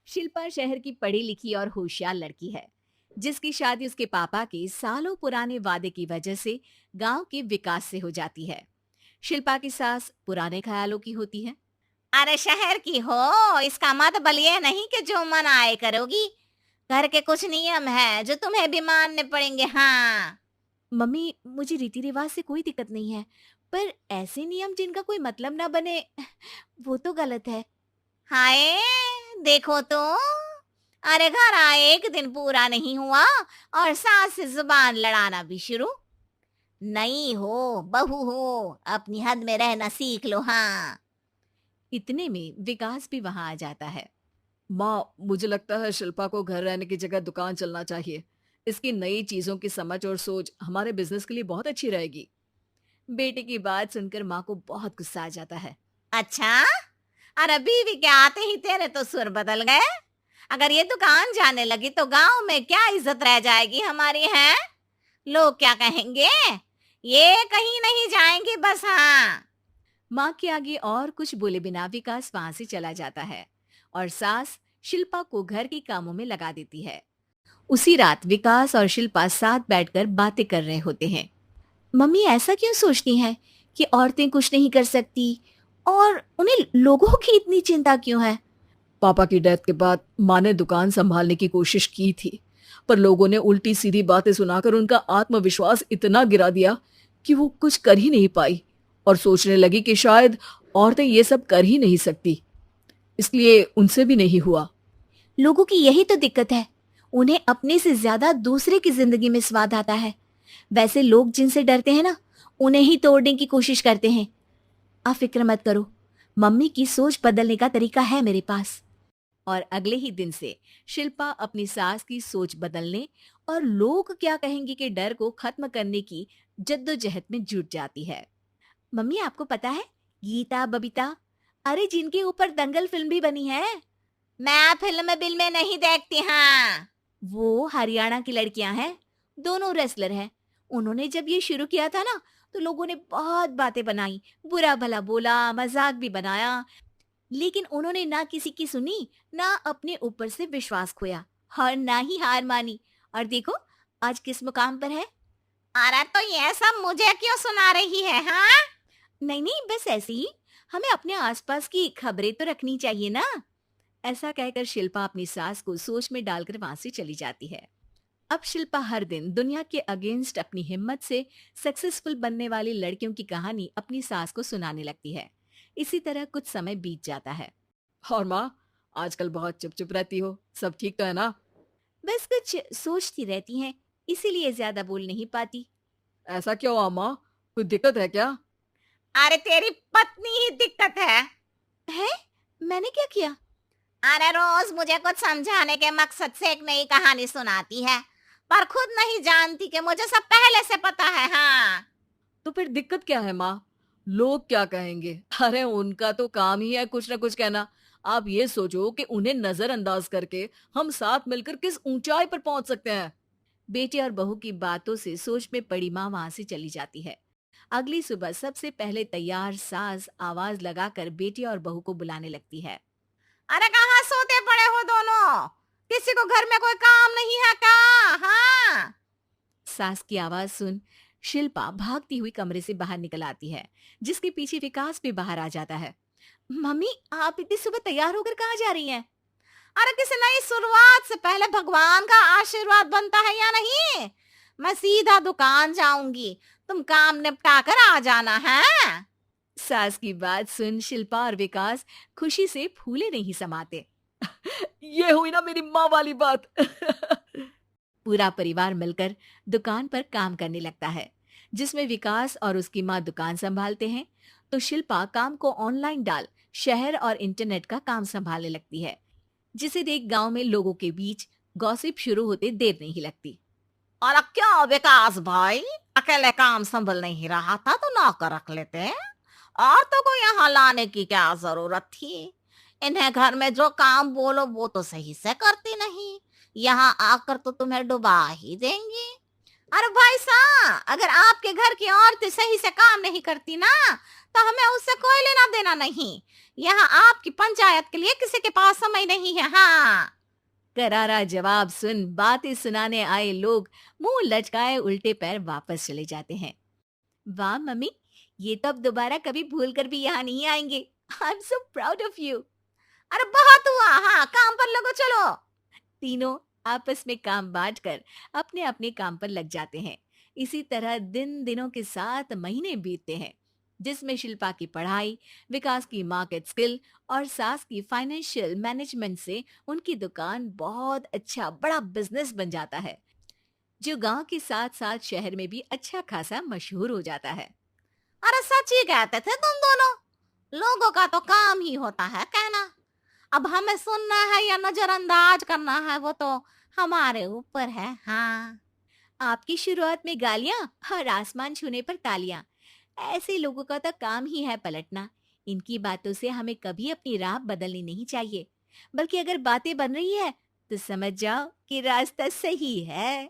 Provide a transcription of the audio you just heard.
शिल्पा शहर की पढ़ी लिखी और होशियार लड़की है, जिसकी शादी उसके पापा के सालों पुराने वादे की वजह से गांव के विकास से हो जाती है। शिल्पा की सास पुराने ख्यालों की होती है। अरे शहर की हो, इसका मतलब ये नहीं कि जो मन आए करोगी। घर के कुछ नियम है जो तुम्हें भी मानने पड़ेंगे। हाँ। मम्मी, मुझे रीति रिवाज से कोई दिक्कत नहीं है, पर ऐसे नियम जिनका कोई मतलब ना बने, वो तो गलत है। हाय, देखो तो। अरे घर आए एक दिन पूरा नहीं हुआ और सास से जुबान लड़ाना भी शुरू। नई हो, बहू हो, अपनी हद में रहना सीख लो। हाँ। इतने में विकास भी वहां आ जाता है। माँ, मुझे लगता है शिल्पा को घर रहने की जगह दुकान चलना चाहिए। इसकी नई चीजों की समझ और सोच हमारे बिजनेस के लिए बहुत अच्छी रहेगी। बेटे की बात सुनकर माँ को बहुत गुस्सा आ जाता है। अच्छा, और बीवी के आते ही तेरे तो सुर बदल गए। अगर ये दुकान जाने लगी तो गांव में क्या इज्जत रह जाएगी हमारी है? लोग क्या कहेंगे? ये कहीं नहीं जाएंगे बस। हाँ। माँ के आगे और कुछ बोले बिना विकास वहां से चला जाता है और सास शिल्पा को घर के कामों में लगा देती है। उसी रात विकास और शिल्पा साथ बैठकर बातें कर रहे होते हैं। मम्मी ऐसा क्यों सोचती हैं कि औरतें कुछ नहीं कर सकती, और उन्हें लोगों की इतनी चिंता क्यों है? पापा की डेथ के बाद माँ ने दुकान संभालने की कोशिश की थी, पर लोगों ने उल्टी सीधी बातें सुनाकर उनका आत्मविश्वास इतना गिरा दिया कि वो कुछ कर ही नहीं पाई और सोचने लगी कि शायद औरतें ये सब कर ही नहीं सकती, इसलिए उनसे भी नहीं हुआ। लोगों की यही तो दिक्कत है, उन्हें अपने से ज्यादा दूसरे की जिंदगी में स्वाद आता है। वैसे लोग जिनसे डरते हैं ना, उन्हें ही तोड़ने की कोशिश करते हैं। आप फिक्र मत करो, मम्मी की सोच बदलने का तरीका है मेरे पास। और अगले ही दिन से शिल्पा अपनी सास की सोच बदलने और लोग क्या कहेंगे के डर को खत्म करने की जद्दोजहद में जुट जाती है। मम्मी, आपको पता है, गीता बबीता, अरे जिनके ऊपर दंगल फिल्म भी बनी है, मैं फिल्म बिल में नहीं देखती। हाँ। वो हरियाणा की लड़कियां हैं। दोनों रेसलर हैं। उन्होंने जब ये शुरू किया था ना, तो लोगों ने बहुत बातें बनाई, बुरा भला बोला, मजाक भी बनाया, लेकिन उन्होंने ना किसी की सुनी, ना अपने ऊपर से विश्वास खोया और ना ही हार मानी। और देखो, आज किस मुकाम पर है। अरे तो ये सब मुझे क्यों सुना रही है? हाँ। नहीं नहीं, बस ऐसे ही, हमें अपने आसपास की खबरें तो रखनी चाहिए ना। ऐसा कहकर शिल्पा अपनी सास को सोच में डालकर वहां से चली जाती है। अब शिल्पा हर दिन दुनिया के अगेंस्ट अपनी हिम्मत से सक्सेसफुल बनने वाली लड़कियों की कहानी अपनी सास को सुनाने लगती है। इसी तरह कुछ समय बीत जाता है। और माँ, आजकल बहुत चुप चुप रहती हो, सब ठीक तो है ना? बस कुछ सोचती रहती हैं, इसीलिए ज्यादा बोल नहीं पाती। ऐसा क्यों हुआ माँ? कोई दिक्कत है क्या? अरे तेरी पत्नी ही दिक्कत है। है? मैंने क्या किया? अरे रोज मुझे कुछ समझाने के मकसद से एक नई कहानी सुनाती है, पर खुद नहीं जानती कि मुझे सब पहले से पता है। हाँ। तो फिर दिक्कत क्या है माँ? लोग क्या कहेंगे? अरे उनका तो काम ही है कुछ ना कुछ कहना। आप ये सोचो कि उन्हें नजरअंदाज करके हम साथ मिलकर किस ऊंचाई पर पहुंच सकते हैं। बेटे और बहू की बातों से सोच में पड़ी माँ वहां से चली जाती है। अगली सुबह सबसे पहले तैयार सास आवाज लगाकर बेटे और बहू को बुलाने लगती है। अरे कहाँ सोते पड़े हो दोनों? किसी को घर में कोई काम नहीं है क्या? हाँ। सास की आवाज सुन शिल्पा भागती हुई कमरे से बाहर निकल आती है, जिसके पीछे विकास भी बाहर आ जाता है। मम्मी, आप इतनी सुबह तैयार होकर कहाँ जा रही हैं? अरे किसी नई शुरुआत से पहले भगवान का आशीर्वाद बनता है या नहीं? मैं सीधा दुकान जाऊंगी, तुम काम निपटा कर आ जाना है। सास की बात सुन शिल्पा और विकास खुशी से फूले नहीं समाते। ये हुई ना मेरी माँ वाली बात। पूरा परिवार मिलकर दुकान पर काम करने लगता है, जिसमें विकास और उसकी माँ दुकान संभालते हैं, तो शिल्पा काम को ऑनलाइन डाल शहर और इंटरनेट का काम संभालने लगती है, जिसे देख गांव में लोगों के बीच गॉसिप शुरू होते देर नहीं लगती। और क्या विकास भाई, अकेले काम संभल नहीं रहा था तो नौकर रख लेते। और तो को यहाँ लाने की क्या जरूरत थी? इन्हें घर में जो काम बोलो वो तो सही से करती नहीं, यहाँ आकर तो तुम्हें डुबा ही देंगी। अरे भाई साहब, अगर आपके घर की औरतें सही से काम नहीं करती ना, तो हमें उससे कोई लेना देना नहीं। यहाँ आपकी पंचायत के लिए किसी के पास समय नहीं है। हाँ। करारा जवाब सुन बातें सुनाने आए लोग मुंह लटकाए उल्टे पैर वापस चले जाते हैं। वाह मम्मी, ये तो अब दोबारा कभी भूल कर भी यहाँ नहीं आएंगे। I am so proud of you. अरे बहुत हुआ, हाँ काम पर लगो चलो। तीनों आपस में काम बांटकर अपने अपने काम पर लग जाते हैं। इसी तरह दिन दिनों के साथ महीने बीतते हैं, जिसमें शिल्पा की पढ़ाई, विकास की मार्केट स्किल और सास की फाइनेंशियल मैनेजमेंट से उनकी दुकान बहुत अच्छा बड़ा बिजनेस बन जाता है, जो गांव के साथ साथ शहर में भी अच्छा खासा मशहूर हो जाता है। अरे सच ही कहते थे तुम दोनों, लोगों का तो काम ही होता है कहना। अब हमें सुनना है या नजरअंदाज करना है, वो तो हमारे ऊपर है। हाँ। आपकी शुरुआत में गालियां और आसमान छूने पर तालियां, ऐसे लोगों का तो काम ही है पलटना। इनकी बातों से हमें कभी अपनी राह बदलनी नहीं चाहिए, बल्कि अगर बातें बन रही है तो समझ जाओ कि रास्ता सही है।